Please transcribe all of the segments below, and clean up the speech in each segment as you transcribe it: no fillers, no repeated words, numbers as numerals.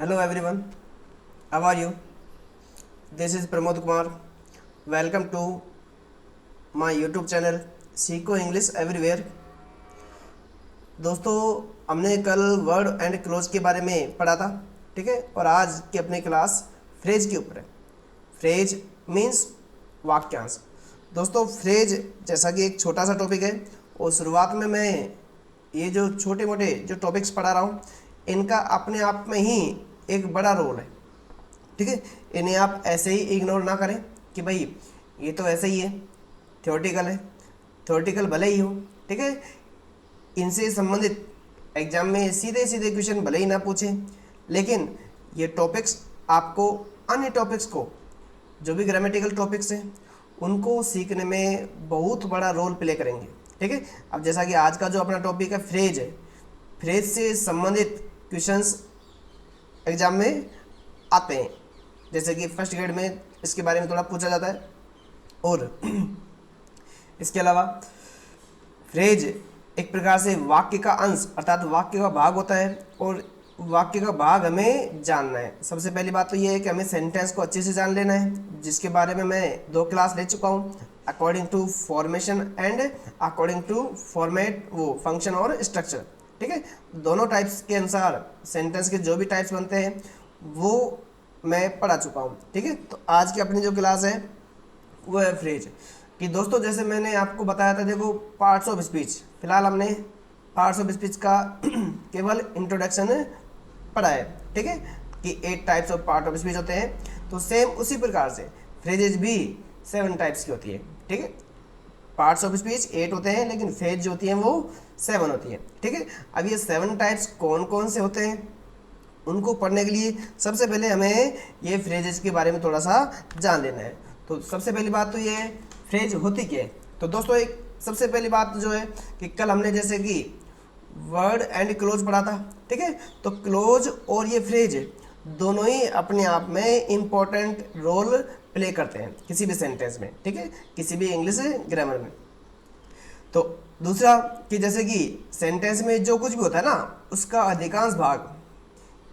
Hello everyone, how are you? This is Pramod Kumar. Welcome to my YouTube channel सीखो English everywhere. दोस्तों, हमने कल word and close के बारे में पढ़ा था, ठीक है। और आज की अपनी क्लास फ्रेज के ऊपर है। फ्रेज मीन्स वाक्यांश। दोस्तों, फ्रेज जैसा कि एक छोटा सा टॉपिक है और शुरुआत में मैं ये जो छोटे मोटे जो टॉपिक्स पढ़ा रहा हूँ इनका अपने आप में ही एक बड़ा रोल है, ठीक है। इन्हें आप ऐसे ही इग्नोर ना करें कि भाई ये तो ऐसे ही है, थ्योरेटिकल है, थ्योरेटिकल भले ही हो, ठीक है। इनसे संबंधित एग्जाम में सीधे सीधे क्वेश्चन भले ही ना पूछें, लेकिन ये टॉपिक्स आपको अन्य टॉपिक्स को, जो भी ग्रामेटिकल टॉपिक्स हैं उनको सीखने में बहुत बड़ा रोल प्ले करेंगे, ठीक है। अब जैसा कि आज का जो अपना टॉपिक है फ्रेज है, फ्रेज से संबंधित क्वेश्चंस एग्जाम में आते हैं। जैसे कि फर्स्ट ग्रेड में इसके बारे में थोड़ा पूछा जाता है। और इसके अलावा फ्रेज एक प्रकार से वाक्य का अंश अर्थात वाक्य का भाग होता है, और वाक्य का भाग हमें जानना है। सबसे पहली बात तो ये है कि हमें सेंटेंस को अच्छे से जान लेना है, जिसके बारे में मैं 2 क्लास ले चुका हूँ, according to formation and according to format, वो फंक्शन और स्ट्रक्चर, ठीक है। दोनों टाइप्स के अनुसार सेंटेंस के जो भी टाइप्स बनते हैं वो मैं पढ़ा चुका हूँ, ठीक है। तो आज की अपनी जो क्लास है वो है फ्रेज कि दोस्तों, जैसे मैंने आपको बताया था, देखो पार्ट्स ऑफ स्पीच, फिलहाल हमने पार्ट्स ऑफ स्पीच का केवल इंट्रोडक्शन पढ़ा है, ठीक है, कि 8 types of part of speech होते हैं। तो सेम उसी प्रकार से फ्रेजेज भी 7 टाइप्स की होती है, ठीक है। पार्ट्स ऑफ स्पीच 8 होते हैं, लेकिन फ्रेज जो होती हैं वो 7 होती है, ठीक है। अब ये 7 टाइप्स कौन कौन से होते हैं उनको पढ़ने के लिए सबसे पहले हमें ये फ्रेजेस के बारे में थोड़ा सा जान लेना है। तो सबसे पहली बात तो ये फ्रेज होती क्या है। तो दोस्तों, एक सबसे पहली बात जो है कि कल हमने जैसे कि वर्ड एंड क्लोज पढ़ा था, ठीक है। तो क्लोज और ये फ्रेज दोनों ही अपने आप में इम्पोर्टेंट रोल प्ले करते हैं किसी भी सेंटेंस में, ठीक है, किसी भी इंग्लिश ग्रामर में। तो दूसरा कि जैसे कि सेंटेंस में जो कुछ भी होता है ना, उसका अधिकांश भाग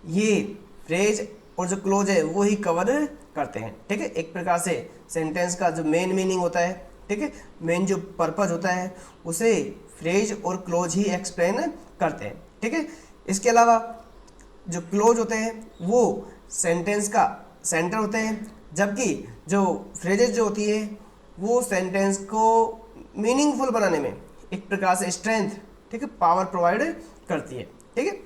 ये फ्रेज और जो क्लोज है वो ही कवर करते हैं, ठीक है। एक प्रकार से सेंटेंस का जो मेन मीनिंग होता है, ठीक है, मेन जो पर्पज होता है उसे फ्रेज और क्लोज ही एक्सप्लेन करते हैं, ठीक है। इसके अलावा जो क्लोज होते हैं वो सेंटेंस का सेंटर होते हैं, जबकि जो फ्रेजेज जो होती है वो सेंटेंस को मीनिंगफुल बनाने में एक प्रकार से स्ट्रेंथ, ठीक है, पावर प्रोवाइड करती है, ठीक है।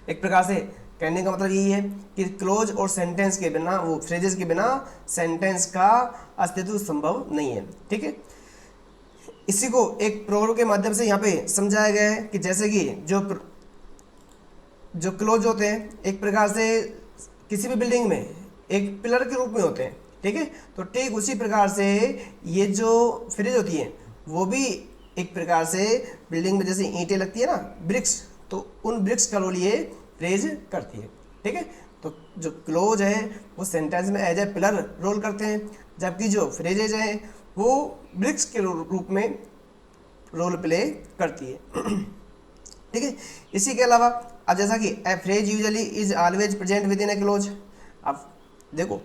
एक प्रकार से कहने का मतलब यही है कि क्लोज और सेंटेंस के बिना, वो फ्रेजेस के बिना सेंटेंस का अस्तित्व संभव नहीं है, ठीक है। इसी को एक प्रोग्राम के माध्यम से यहाँ पे समझाया गया है कि जैसे कि जो क्लोज होते हैं एक प्रकार से किसी भी बिल्डिंग में एक पिलर के रूप में होते हैं, ठीक है। तो ठीक उसी प्रकार से ये जो फ्रेज होती है वो भी एक प्रकार से बिल्डिंग में जैसे ईंटें लगती है ना, ब्रिक्स, तो उन ब्रिक्स का रोल ये फ्रेज करती है, ठीक है। तो जो क्लोज है वो सेंटेंस में एज ए पिलर रोल करते हैं, जबकि जो फ्रेजेज हैं वो ब्रिक्स के रूप में रोल प्ले करती है, ठीक है। इसी के अलावा अब जैसा कि ए phrase usually is always present with in A close. अब देखो,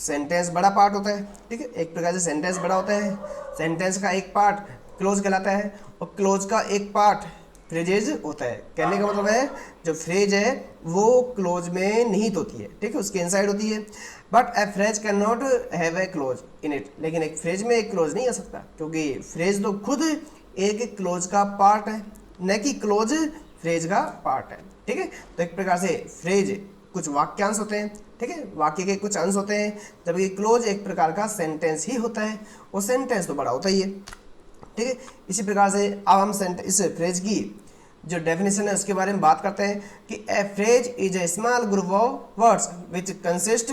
सेंटेंस बड़ा पार्ट होता है, ठीक है, एक प्रकार से सेंटेंस बड़ा होता है, सेंटेंस का एक पार्ट क्लोज कहलाता है और क्लोज का एक पार्ट फ्रेजेज होता है। कहने का मतलब है जो फ्रेज है वो क्लोज में निहित होती है, ठीक है, उसके इनसाइड होती है। But A phrase can not have a close in it, लेकिन एक फ्रेज में एक क्लोज नहीं आ सकता, क्योंकि फ्रेज तो खुद एक क्लोज का पार्ट है, न कि क्लोज फ्रेज का पार्ट है, ठीक है। तो एक प्रकार से फ्रेज कुछ वाक्यांश होते हैं, ठीक है, वाक्य के कुछ अंश होते हैं, जबकि क्लोज एक प्रकार का सेंटेंस ही होता है, और सेंटेंस तो बड़ा होता ही है, ठीक है। इसी प्रकार से अब हम इस फ्रेज की जो डेफिनेशन है उसके बारे में बात करते हैं कि ए phrase is a small group of words which consist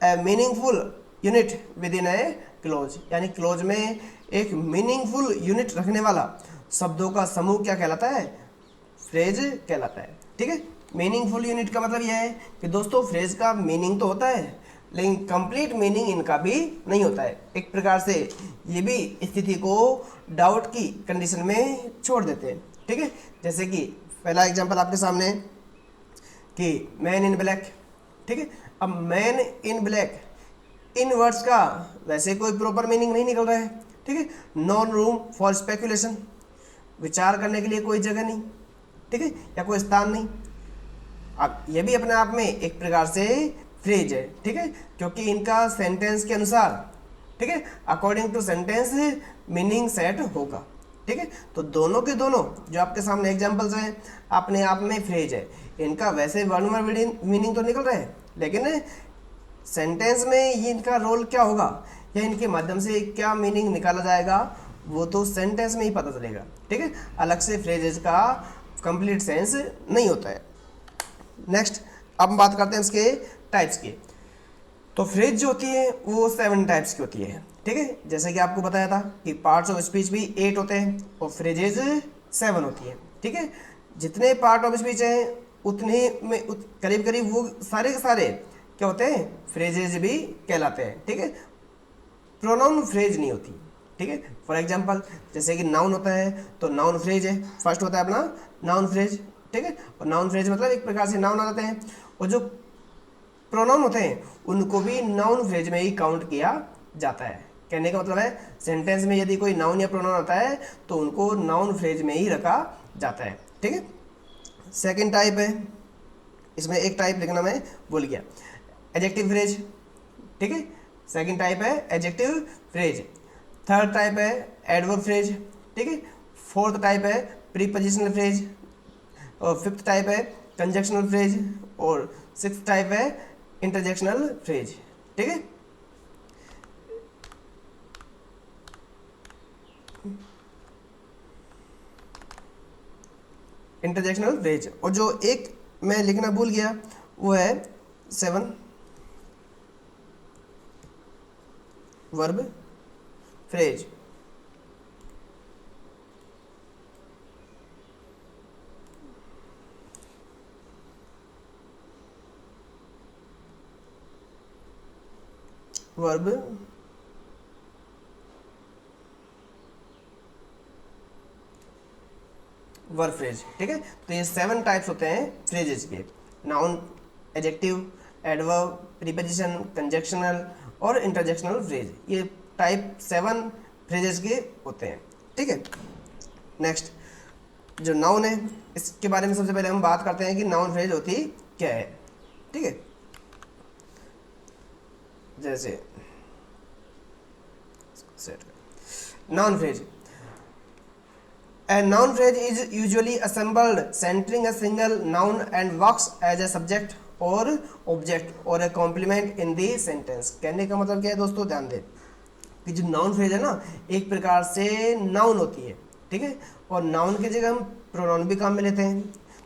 A meaningful unit with in A close. यानी क्लोज में एक मीनिंगफुल यूनिट रखने वाला शब्दों का समूह क्या कहलाता है? फ्रेज कहलाता है, ठीक है। मीनिंगफुल यूनिट का मतलब यह है कि दोस्तों फ्रेज का मीनिंग तो होता है, लेकिन कंप्लीट मीनिंग इनका भी नहीं होता है। एक प्रकार से ये भी स्थिति को डाउट की कंडीशन में छोड़ देते हैं, ठीक है। जैसे कि पहला एग्जांपल आपके सामने कि मैन इन ब्लैक, ठीक है। अब man in black, in words का वैसे कोई प्रॉपर मीनिंग नहीं निकल रहा है, ठीक है। नो रूम फॉर स्पेकुलेशन, विचार करने के लिए कोई जगह नहीं, ठीक है, या कोई स्थान नहीं। अब ये भी अपने आप में एक प्रकार से फ्रेज है, ठीक है, क्योंकि इनका सेंटेंस के अनुसार, ठीक है, according to sentence meaning set होगा, ठीक है। तो दोनों के दोनों जो आपके सामने एग्जांपल्स हैं अपने आप में फ्रेज है। इनका वैसे वन वर्ड मीनिंग तो निकल रहा है, लेकिन सेंटेंस में ये इनका रोल क्या होगा या इनके माध्यम से क्या मीनिंग निकाला जाएगा वो तो सेंटेंस में ही पता चलेगा, ठीक है। अलग से फ्रेजेस का कंप्लीट सेंस नहीं होता है। नेक्स्ट अब हम बात करते हैं इसके टाइप्स की। तो फ्रेज जो होती है वो 7 टाइप्स की होती है, ठीक है। जैसे कि आपको बताया था कि पार्ट्स ऑफ स्पीच भी 8 होते हैं और फ्रेजेज 7 होती है, ठीक है। जितने पार्ट ऑफ स्पीच हैं उतने में करीब करीब वो सारे के सारे क्या होते हैं, फ्रेजेज भी कहलाते हैं, ठीक है। प्रोनाउन फ्रेज नहीं होती, ठीक है। फॉर एग्जांपल जैसे कि नाउन होता है तो नाउन फ्रेज है, फर्स्ट होता है अपना नाउन फ्रेज, ठीक है। और नाउन फ्रेज मतलब एक प्रकार से नाउन आ जाते हैं, और जो प्रोनाउन होते हैं उनको भी नाउन फ्रेज में ही काउंट किया जाता है। कहने का मतलब है सेंटेंस में यदि कोई नाउन या प्रोनाउन होता है तो उनको नाउन फ्रेज में ही रखा जाता है, ठीक है। सेकंड टाइप है, इसमें एक टाइप लिखना मैं भूल गया, एडजेक्टिव फ्रेज, ठीक है। सेकंड टाइप है एडजेक्टिव फ्रेज। थर्ड टाइप है एडवर्ब फ्रेज, ठीक है। फोर्थ टाइप है प्रीपोजिशनल फ्रेज, और फिफ्थ टाइप है कंजक्शनल फ्रेज, और सिक्स्थ टाइप है इंटरजेक्शनल फ्रेज, ठीक है। इंटरजेक्शनल फ्रेज, और जो एक मैं लिखना भूल गया वो है 7 verb phrase. Verb verb phrase, ठीक है। तो ये 7 टाइप्स होते हैं फ्रेजेस के, नाउन, एडजेक्टिव, एडवर्ब, प्रीपोजिशन, कंजक्शनल और इंटरजेक्शनल फ्रेज। ये टाइप 7 फ्रेजेस के होते हैं, ठीक है। नेक्स्ट जो नाउन है इसके बारे में सबसे पहले हम बात करते हैं कि नाउन फ्रेज होती क्या है, ठीक है। जैसे noun phrase, a noun phrase is usually assembled centering a single noun and works as a subject or object or a complement in the sentence। कहने का मतलब क्या है दोस्तों, ध्यान दें कि जो नाउन फ्रेज है ना एक प्रकार से नाउन होती है, ठीक है। और नाउन की जगह हम प्रोनाउन भी काम में लेते हैं,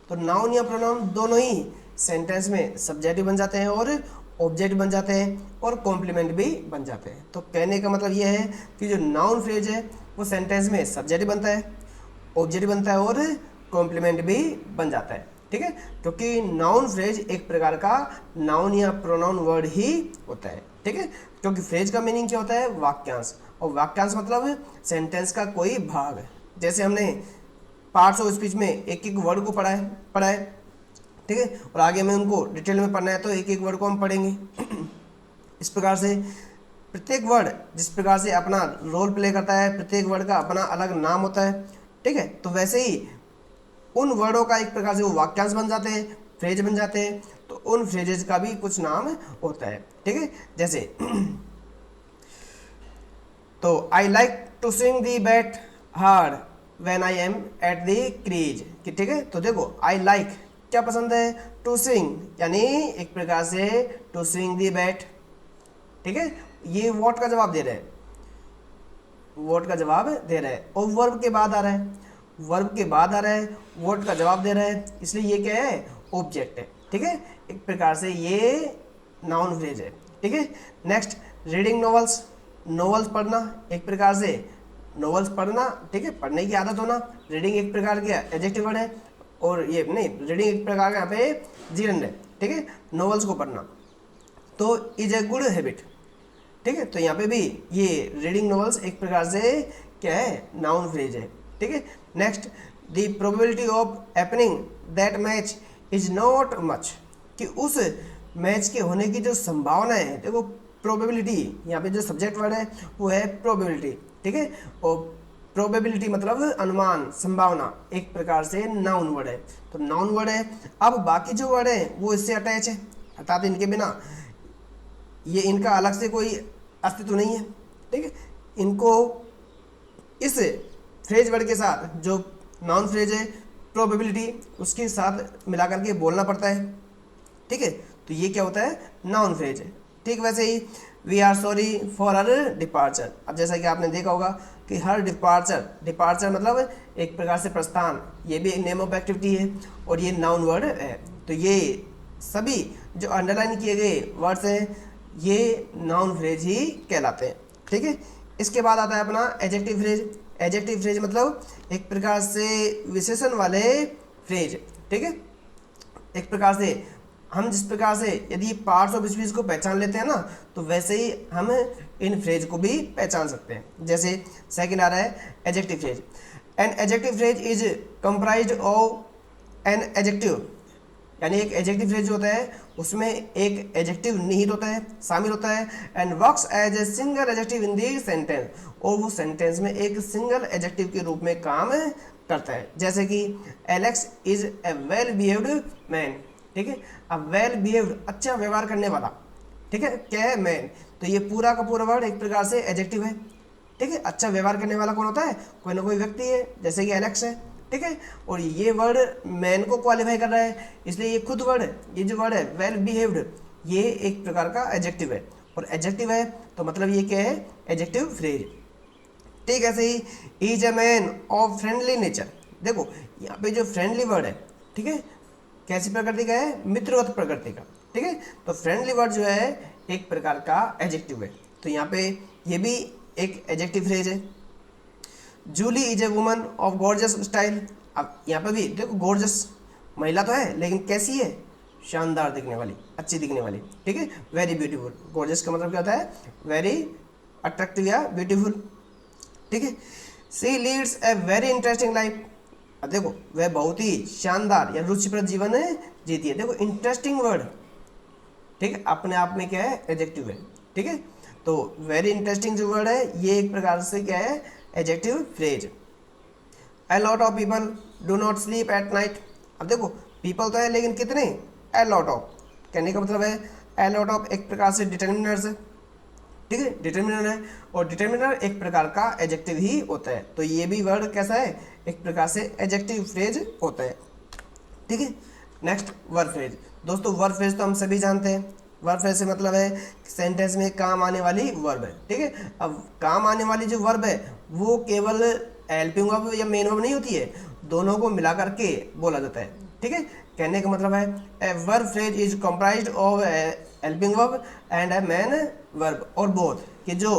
तो नाउन या प्रोनाउन दोनों ही सेंटेंस में सब्जेक्ट बन जाते हैं और ऑब्जेक्ट बन जाते हैं और कॉम्प्लीमेंट भी बन जाते हैं। तो कहने का मतलब यह है कि जो नाउन फ्रेज है वो सेंटेंस में सब्जेक्ट बनता है, ऑब्जेक्ट बनता है और कॉम्प्लीमेंट भी बन जाता है, ठीक है। क्योंकि नाउन फ्रेज एक प्रकार का नाउन या प्रोनाउन वर्ड ही होता है, ठीक है। क्योंकि फ्रेज का मीनिंग क्या होता है, वाक्यांश, और वाक्यांश मतलब सेंटेंस का कोई भाग। जैसे हमने पार्ट्स ऑफ स्पीच में एक एक वर्ड को पढ़ा है, ठीक है, और आगे हमें उनको डिटेल में पढ़ना है तो एक एक वर्ड को हम पढ़ेंगे। इस प्रकार से प्रत्येक वर्ड जिस प्रकार से अपना रोल प्ले करता है, प्रत्येक वर्ड का अपना अलग नाम होता है, ठीक है। तो वैसे ही उन वर्डों का एक प्रकार से वो वाक्यांश बन जाते हैं, फ्रेज बन जाते हैं, तो उन फ्रेजेस का भी कुछ नाम होता है, ठीक है। जैसे तो I like to swing the bat hard when I am at the crease, ठीक है। तो देखो आई लाइक क्या पसंद है, टू स्विंग, यानी एक प्रकार से टू स्विंग दी बैट, ठीक है। ये व्हाट का जवाब दे रहे हैं, व्हाट का जवाब दे रहा है, और वर्ब के बाद आ रहा है, वर्ब के बाद आ रहा है, व्हाट का जवाब दे रहा है, इसलिए ये क्या है, ऑब्जेक्ट है, ठीक है। एक प्रकार से ये नाउन फ्रेज है, ठीक है। नेक्स्ट रीडिंग नॉवेल्स, नॉवेल्स पढ़ना, एक प्रकार से नॉवेल्स पढ़ना, ठीक है, पढ़ने की आदत होना। रीडिंग एक प्रकार का एडजेक्टिव वर्ड है, और ये नहीं, रीडिंग एक प्रकार का यहाँ पे जीरंड है, ठीक है, नॉवेल्स को पढ़ना, तो इज ए गुड हैबिट, ठीक है। तो यहाँ पे भी ये रीडिंग नॉवेल्स एक प्रकार से क्या है, नाउन फ्रेज है, ठीक है। Next the probability of happening that match is not much, कि उस मैच के होने की जो संभावना है, देखो प्रोबेबिलिटी, यहाँ पे जो सब्जेक्ट वर्ड है वो है प्रोबेबिलिटी, ठीक है। और प्रोबेबिलिटी मतलब अनुमान, संभावना, एक प्रकार से नाउन वर्ड है, तो नाउन वर्ड है। अब बाकी जो वर्ड है वो इससे अटैच है, अर्थात इनके बिना ये इनका अलग से कोई अस्तित्व नहीं है, ठीक है। इनको इस फ्रेज वर्ड के साथ जो नाउन फ्रेज है प्रोबेबिलिटी उसके साथ मिला करके बोलना पड़ता है, ठीक है। तो ये क्या होता है, नाउन फ्रेज है। ठीक वैसे ही we are sorry for her departure. अब जैसा कि आपने देखा होगा कि हर डिपार्चर, डिपार्चर मतलब एक प्रकार से प्रस्थान, ये भी एक नेम ऑफ एक्टिविटी है और ये नाउन वर्ड है। तो ये सभी जो अंडरलाइन किए गए वर्ड्स हैं ये नाउन फ्रेज ही कहलाते हैं, ठीक है। इसके बाद आता है अपना एडजेक्टिव फ्रेज। एडजेक्टिव फ्रेज मतलब एक प्रकार से विशेषण वाले फ्रेज, ठीक है। एक प्रकार से हम जिस प्रकार से यदि पार्ट्स ऑफ स्पीच को पहचान लेते हैं ना, तो वैसे ही हम इन फ्रेज को भी पहचान सकते हैं। जैसे सेकंड आ रहा है adjective phrase. An adjective phrase is comprised of an adjective, यानी एक एडजेक्टिव फ्रेज जो होता है उसमें एक एडजेक्टिव निहित होता है, शामिल होता है। And works as a single adjective in the sentence, और वो सेंटेंस में एक सिंगल एडजेक्टिव के रूप में काम करता है। जैसे कि Alex is a well behaved man, ठीक है। अब वेल बिहेव्ड, अच्छा व्यवहार करने वाला, ठीक है, क्या है, मैन। तो ये पूरा का पूरा वर्ड एक प्रकार से एडजेक्टिव है, ठीक है। अच्छा व्यवहार करने वाला कौन होता है, कोई ना कोई व्यक्ति है, जैसे कि एलेक्स है, ठीक है। और ये वर्ड मैन को क्वालिफाई कर रहा है, इसलिए ये खुद वर्ड, ये जो वर्ड है वेल बिहेव्ड, ये एक प्रकार का एडजेक्टिव है। और एडजेक्टिव है तो मतलब ये क्या है, एडजेक्टिव फ्रेज, ठीक। ऐसे he is a man of friendly nature. देखो यहाँ पे जो फ्रेंडली वर्ड है, ठीक है, कैसी प्रकृति का है, मित्रवत प्रकृति का, ठीक है। तो फ्रेंडली वर्ड जो है एक प्रकार का एडजेक्टिव है, तो यहाँ पे ये भी एक एडजेक्टिव फ्रेज है। Julie is a woman of gorgeous style. अब यहाँ पे भी देखो गॉर्जस महिला तो है लेकिन कैसी है, शानदार दिखने वाली, अच्छी दिखने वाली, ठीक है, वेरी ब्यूटीफुल। गॉर्जस का मतलब क्या होता है, वेरी अट्रैक्टिव या ब्यूटीफुल, ठीक है। She leads a very interesting life. अब देखो वह बहुत ही शानदार या रुचिप्रद जीवन जीती है। देखो इंटरेस्टिंग वर्ड, ठीक है, अपने आप में क्या है, एडजेक्टिव है, ठीक है। तो वेरी इंटरेस्टिंग जो वर्ड है ये एक प्रकार से क्या है, adjective phrase. A lot of people do not sleep at night. अब देखो पीपल तो है लेकिन कितने, ए लॉट ऑफ, कहने का मतलब है ए लॉट ऑफ एक प्रकार से डिटर्मिनर्स है, ठीक है, डिटर्मिनर है। और डिटर्मिनर एक प्रकार का एडजेक्टिव ही होता है, तो ये भी वर्ड कैसा है, एक प्रकार से एडजेक्टिव फ्रेज होता है, ठीक है। Next verb phrase. दोस्तों वर्ब फ्रेज तो हम सभी जानते हैं, वर्ब फ्रेज से मतलब है सेंटेंस में काम आने वाली वर्ब है, ठीक है। अब काम आने वाली जो वर्ब है वो केवल हेल्पिंग वर्ब या मेन वर्ब नहीं होती है, दोनों को मिला करके बोला जाता है, ठीक है। कहने का मतलब है a verb phrase is comprised of helping verb and A main verb और बोथ, कि जो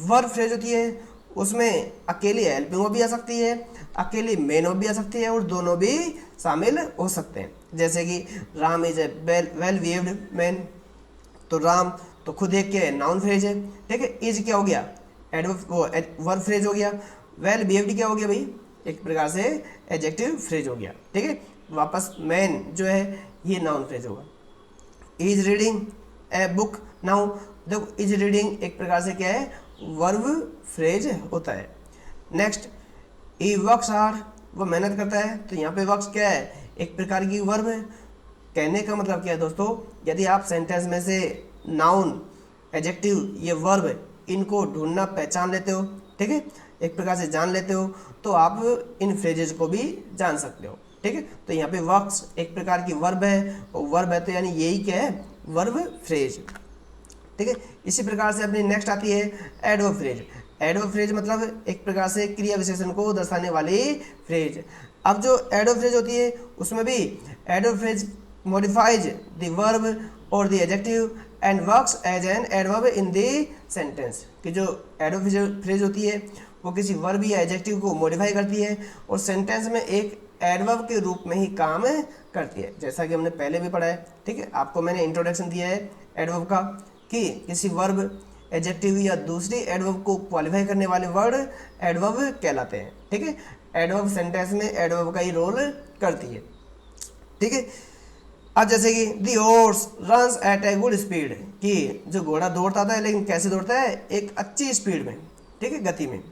वर्ब फ्रेज होती है उसमें अकेली हेल्पिंग वर्ब भी आ सकती है, अकेली मेन वर्ब भी आ सकती है और दोनों भी शामिल हो सकते हैं। जैसे कि Ram is a well behaved man, तो राम तो खुद एक क्या है, नाउन फ्रेज है, ठीक है। इज क्या हो गया, वर्ब फ्रेज हो गया। वेल बिहेव्ड क्या हो गया भाई, एक प्रकार से एडजेक्टिव फ्रेज हो गया, ठीक है। वापस मैन जो है ये नाउन फ्रेज होगा। Is reading a book now, देखो इज रीडिंग एक प्रकार से क्या है, वर्ब फ्रेज होता है। नेक्स्ट ई वर्क्स हार्ड, वो मेहनत करता है, तो यहाँ पे वर्क्स क्या है, एक प्रकार की वर्ब है। कहने का मतलब क्या है दोस्तों, यदि आप सेंटेंस में से नाउन, एडजेक्टिव, ये वर्ब इनको ढूंढना पहचान लेते हो, ठीक है, एक प्रकार से जान लेते हो, तो आप इन फ्रेजेस को भी जान सकते हो, ठीक है। तो यहाँ पे वर्क्स एक प्रकार की वर्ब है, और वर्ब है तो यानी यही क्या है, वर्ब फ्रेज, ठीक है। इसी प्रकार से अपनी नेक्स्ट आती है एडवर्ब फ्रेज। एडवर्ब फ्रेज मतलब एक प्रकार से क्रिया विशेषण को दर्शाने वाली फ्रेज। अब जो एडवर्ब फ्रेज होती है उसमें भी adverb phrase modifies the verb और the adjective and works as an adverb in the sentence, कि जो एडवर्ब फ्रेज होती है वो किसी वर्ब या एडजेक्टिव को मॉडिफाई करती है और सेंटेंस में एक एडवर्ब के रूप में ही काम करती है, जैसा कि हमने पहले भी पढ़ा है, ठीक है। आपको मैंने इंट्रोडक्शन दिया है एडवर्ब का, कि किसी वर्ब, एडजेक्टिव या दूसरी एडवर्ब को क्वालिफाई करने वाले वर्ड एडवर्ब कहलाते हैं, ठीक है। एडवर्ब सेंटेंस में एडवर्ब का ही रोल करती है, ठीक है। अब जैसे कि the horse runs at a good speed, कि जो घोड़ा दौड़ता था लेकिन कैसे दौड़ता है, एक अच्छी स्पीड में, ठीक है, गति में।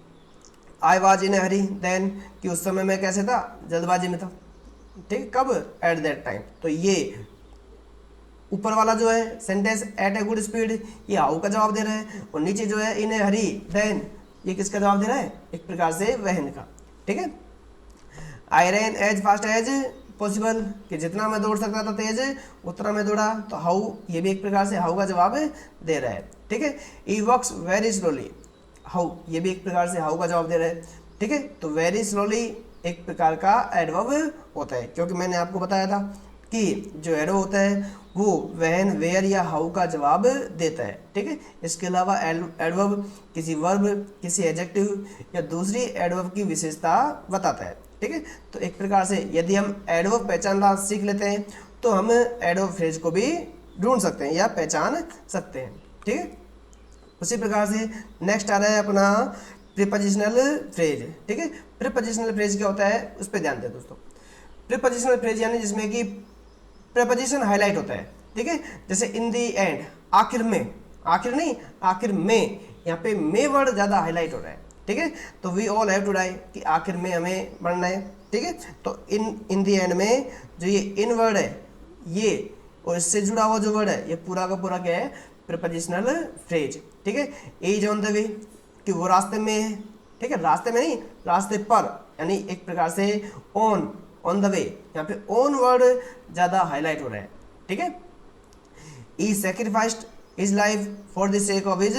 I was in Hari then, कि उस समय मैं कैसे था, जल्दबाजी में था, ठीक, कब, एट दैट टाइम। तो ये ऊपर वाला जो है sentence at a good speed, ये हाउ का जवाब दे रहा है, और नीचे जो है इन ए हरी देन, ये किसका जवाब दे रहा है, एक प्रकार से वहन का, ठीक है। आई रैन एज फास्ट एज पॉसिबल, कि जितना मैं दौड़ सकता था तेज उतना मैं दौड़ा, तो हाउ, ये भी एक प्रकार से हाउ का जवाब दे रहा है, ठीक है। ई वॉक्स वेरी स्लोली, हाउ, ये भी एक प्रकार से हाउ का जवाब दे रहा है, ठीक है। तो वेरी स्लोली एक प्रकार का एडवर्ब होता है, क्योंकि मैंने आपको बताया था कि जो एडवर्ब होता है वो व्हेन, वेयर या हाउ का जवाब देता है, ठीक है। इसके अलावा एडवर्ब किसी वर्ब, किसी एडजेक्टिव या दूसरी एडवर्ब की विशेषता बताता है, ठीक है। तो एक प्रकार से यदि हम एडवर्ब पहचानना सीख लेते हैं तो हम एडवर्ब फ्रेज को भी ढूंढ सकते हैं या पहचान सकते हैं, ठीक है। उसी प्रकार से नेक्स्ट आ रहा है अपना प्रीपोजिशनल फ्रेज, ठीक है। प्रीपोजिशनल फ्रेज क्या होता है उस पर ध्यान दें दोस्तों। प्रीपोजिशनल फ्रेज यानी जिसमें कि प्रीपोजिशन हाईलाइट होता है, ठीक है। जैसे इन दी एंड, आखिर में, आखिर नहीं, आखिर में, यहाँ पे मे वर्ड ज़्यादा हाईलाइट हो रहा है, ठीक है। तो we all have to die, कि आखिर में हमें मरना है, ठीक है। तो इन दी एंड में जो ये इन वर्ड है ये, और इससे जुड़ा हुआ जो वर्ड है ये पूरा का पूरा क्या है, प्रीपोजिशनल फ्रेज, ठीक है। इज ऑन द वे, कि वो रास्ते में है, ठीक है, रास्ते में नहीं, रास्ते पर, यानी एक प्रकार से ऑन द वे, यहाँ पे ऑन वर्ड ज़्यादा हाईलाइट हो रहा है, ठीक है। He sacrificed his life for the sake of his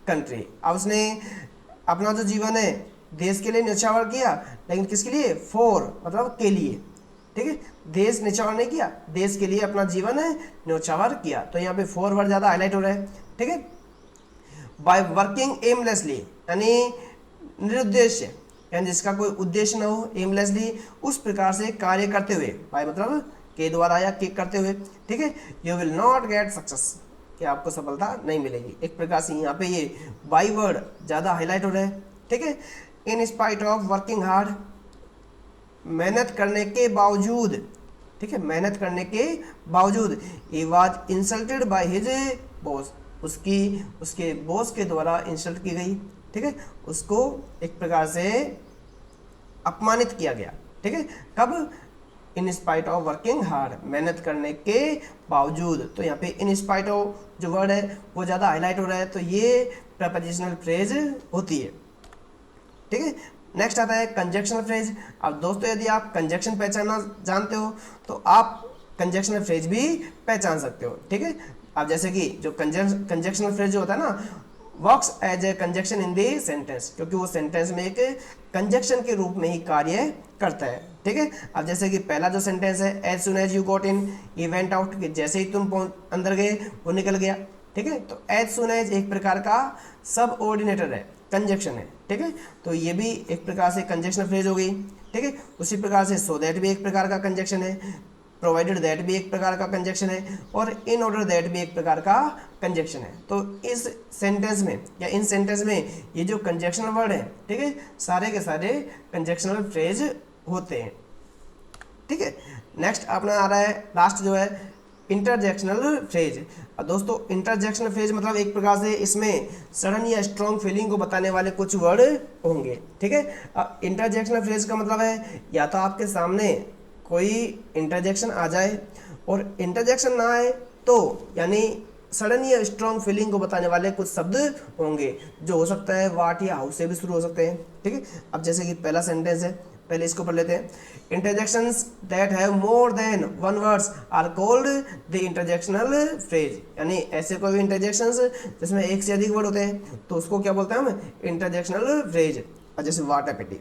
country, अब उसने अपना जो जीवन है देश के लिए न्यौछावर किया, लेकिन किसके लिए, फॉर मतलब के लिए, ठीक है। देश न्यौछावर नहीं किया, देश के लिए अपना जीवन है न्यौछावर किया, तो यहाँ पे फॉर वर्ड ज़्यादा हाईलाइट हो रहा है, ठीक है। बाय वर्किंग एमलेसली, यानी निरुद्देश्य, यानी जिसका कोई उद्देश्य ना हो, एमलेसली उस प्रकार से कार्य करते हुए, बाय मतलब के द्वारा या के करते हुए, ठीक है। You will not get success, कि आपको सफलता नहीं मिलेगी, एक प्रकार से यहाँ पे ये बाई वर्ड ज़्यादा हाईलाइट हो रहा है, ठीक है। In spite of working hard, मेहनत करने के बावजूद, ठीक है, मेहनत करने के बावजूद, he was insulted by his boss, उसके बॉस के द्वारा इंसल्ट की गई, ठीक है, उसको एक प्रकार से अपमानित किया गया, ठीक है, कब, in spite of working hard, मेहनत करने के बावजूद। तो यहाँ पे इन स्पाइट ऑफ जो वर्ड है वो ज़्यादा हाईलाइट हो रहा है, तो ये प्रपोजिशनल फ्रेज होती है, ठीक है। नेक्स्ट आता है कंजक्शनल फ्रेज। अब दोस्तों यदि आप कंजक्शन पहचानना जानते हो तो आप कंजक्शनल फ्रेज भी पहचान सकते हो, ठीक है। अब जैसे कि जो कंजक्शनल फ्रेज जो होता है ना, works as a conjunction in the sentence, क्योंकि वो सेंटेंस में एक कंजक्शन के रूप में ही कार्य करता है, ठीक है। अब जैसे कि पहला जो सेंटेंस है, as soon as you got in he went out, कि जैसे ही तुम अंदर गए वो निकल गया, ठीक है। तो एज सुन एज एक प्रकार का सब ऑर्डिनेटर है, कंजक्शन है, ठीक है। तो ये भी एक प्रकार से कंजक्शनल फ्रेज हो गई, ठीक है। उसी प्रकार से सो दैट भी एक प्रकार का कंजक्शन है, प्रोवाइडेड दैट भी एक प्रकार का कंजक्शन है, और इन ऑर्डर दैट भी एक प्रकार का कंजक्शन है। तो इस सेंटेंस में या इन सेंटेंस में ये जो कंजक्शनल वर्ड है, ठीक है, सारे के सारे कंजक्शनल फ्रेज होते हैं, ठीक है। नेक्स्ट अपना आ रहा है लास्ट जो है इंटरजेक्शनल फ्रेज। और दोस्तों इंटरजेक्शनल फ्रेज मतलब एक प्रकार से इसमें सडन या स्ट्रॉन्ग फीलिंग को बताने वाले कुछ वर्ड होंगे, ठीक है। अब इंटरजेक्शनल फ्रेज का मतलब है या तो आपके सामने कोई इंटरजेक्शन आ जाए, और इंटरजेक्शन ना आए तो यानी सडन या स्ट्रॉन्ग फीलिंग को बताने वाले कुछ शब्द होंगे, जो हो सकता है वाट या हाउ से भी शुरू हो सकते हैं, ठीक है। अब जैसे कि पहला सेंटेंस है, पहले इसको पढ़ लेते हैं। Interjections that have more than one words are called the interjectional phrase, यानी ऐसे कोई भी इंटरजेक्शंस जिसमें एक से अधिक वर्ड होते हैं तो उसको क्या बोलते हैं हम, इंटरजेक्शनल फ्रेज। और जैसे वाट ए पिटी,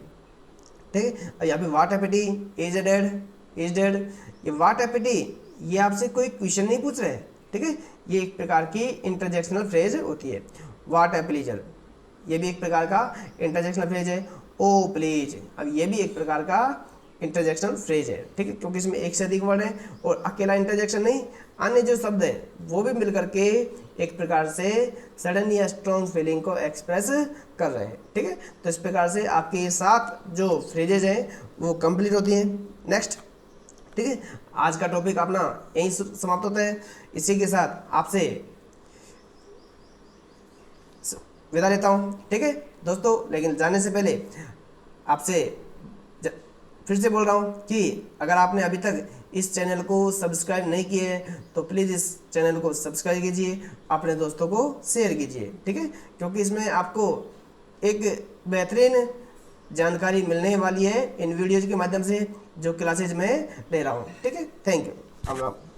ठीक है। और यहाँ पे वाट ए पिटी, इज डेड, ये वाट ए पिटी ये आपसे कोई क्वेश्चन नहीं पूछ रहे, ठीक है, ये एक प्रकार की इंटरजेक्शनल फ्रेज होती है। वाट ए प्लीजर, ये भी एक प्रकार का इंटरजेक्शनल फ्रेज है। ओ प्लीज, अब ये भी एक प्रकार का इंटरजेक्शनल फ्रेज है, ठीक है, क्योंकि इसमें एक से अधिक वर्ड है और अकेला इंटरजेक्शन नहीं, अन्य जो शब्द है वो भी मिलकर के एक प्रकार से सडन या स्ट्रॉन्ग फीलिंग को एक्सप्रेस कर रहे हैं, ठीक है। तो इस प्रकार से आपके ये 7 जो फ्रेजेज हैं वो कंप्लीट होती हैं। नेक्स्ट ठीक है, आज का टॉपिक अपना यहीं समाप्त होता है। इसी के साथ आपसे विदा लेता हूँ, ठीक है दोस्तों। लेकिन जाने से पहले आपसे फिर से बोल रहा हूँ कि अगर आपने अभी तक इस चैनल को सब्सक्राइब नहीं किए है तो प्लीज़ इस चैनल को सब्सक्राइब कीजिए, अपने दोस्तों को शेयर कीजिए, ठीक है, क्योंकि इसमें आपको एक बेहतरीन जानकारी मिलने वाली है इन वीडियोज़ के माध्यम से जो क्लासेज में ले रहा हूँ, ठीक है। Thank you.